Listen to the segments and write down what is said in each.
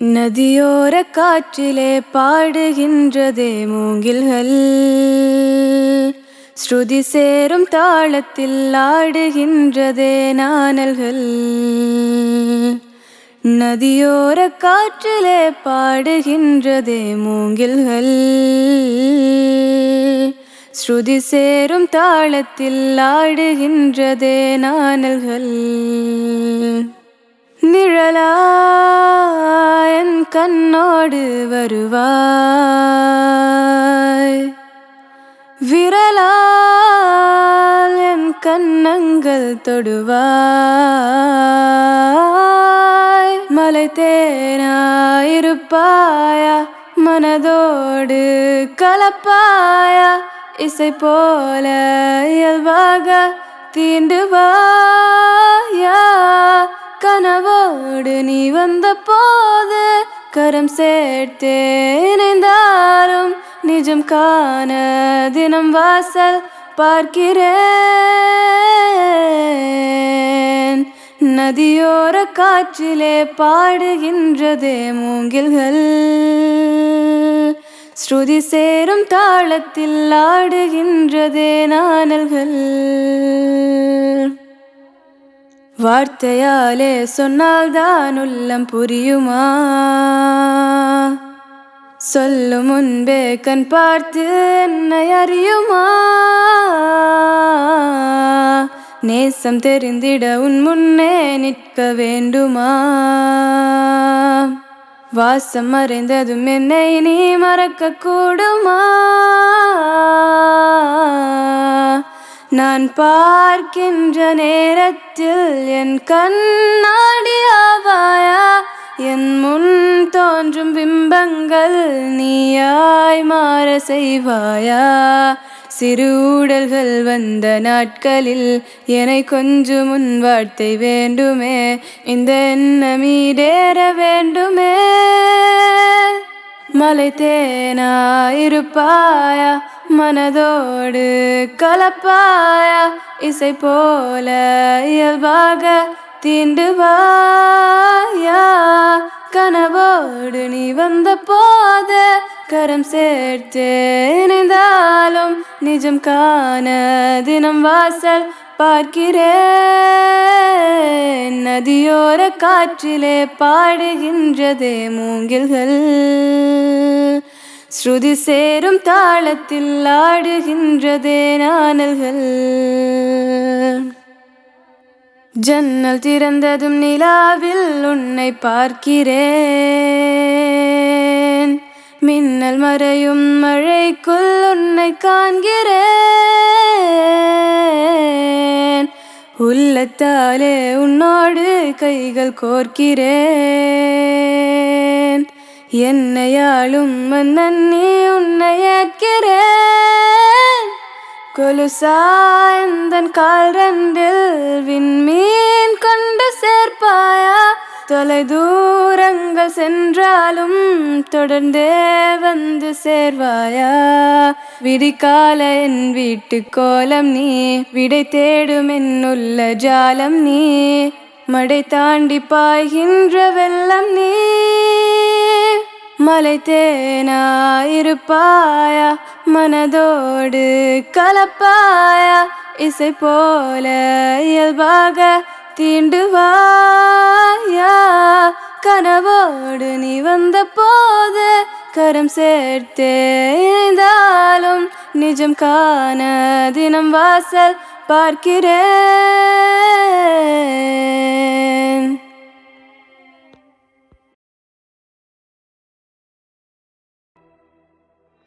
நதியோர காற்றிலே பாடுகின்றதே மூங்கில்கள், ஸ்ருதி சேரும் தாளத்தில் ஆடுகின்றதே நாணல்கள். நதியோர காற்றிலே பாடுகின்றதே மூங்கில்கள், ஸ்ருதி சேரும் தாளத்தில் ஆடுகின்றதே நாணல்கள். நிழலாயன் கண்ணோடு வருவாய், விரலால் என் கண்ணங்கள் தொடுவாய். மலை தேனாயிருப்பாயா, மனதோடு கலப்பாயா, இசை போல இயல்பாக தீண்டுவாயா. கனவோடு நீ வந்த போது கரம் சேர்த்தே இணைந்தாலும் நிஜம் காண தினம் வாசல் பார்க்கிறேன். நதியோர காற்றிலே பாடுகின்றதே மூங்கில்கள், ஸ்ருதி சேரும் தாளத்தில் ஆடுகின்றதே நாணல்கள். வார்த்தையாலே சொன்னால்தான் உள்ளம் புரியுமா, சொல்லும் முன்பே கண் பார்த்து என்னை அறியுமா. நேசம் தெரிந்திட உன் முன்னே நிற்க வேண்டுமா, வாசம் மறைந்ததும் என்னை நீ மறக்க கூடுமா. நான் பார்க்கின்ற நேரத்தில் என் கண்ணாடியாவாயா, என் முன் தோன்றும் பிம்பங்கள் நீயாய் மாற செய்வாயா. சிறு ஊடல்கள் வந்த நாட்களில் என்னை கொஞ்சம் முன் வார்த்தை வேண்டுமே, இந்த எண்ணம் ஈடேற வேண்டுமே. மலை தேனாயிருப்பாயா, மனதோடு கலப்பாயா, இசை போல இயல்பாக தீண்டுவாயா. கனவோடு நீ வந்த போது கரம் சேர்த்தே இணைந்தாலும் நிஜம் காண தினம் வாசல் பார்க்கிறேன். நதியோர காற்றிலே பாடுகின்றதே மூங்கில்கள், ஸ்ருதி சேரும் தாளத்தில் ஆடுகின்றதே நாணல்கள். ஜன்னல் திறந்ததும் நிலாவில் உன்னை பார்க்கிறேன், மின்னல் மறையும் மழைக்குள் உன்னை காண்கிறேன். உள்ளத்தாலே உன்னோடு கைகள் கோர்க்கிறேன், என்னையாளும் மன்னன் நீ உன்னை ஏற்கிறேன். கொலுசாய்ந்தன் கால் ரெண்டில் விண்மீன் கொண்டு சேர்ப்பாயா, தொலை தூரங்கள் சென்றாலும் தொடர்ந்தே வந்து சேர்வாயா. விடிகால என் வீட்டு கோலம் நீ, விடை தேடும் என்னுள்ள ஜாலம் நீ, மடை தாண்டி பாய்கின்ற வெள்ளம் நீ. மலை தேனாயிருப்பாயா, மனதோடு கலப்பாயா, இசை போல இயல்பாக தீண்டுவாயா. கனவோடு நீ வந்த போது கரம் சேர்த்தே இணைந்தாலும் நிஜம் காண தினம் வாசல் பார்க்கிறேன்.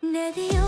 நதியோ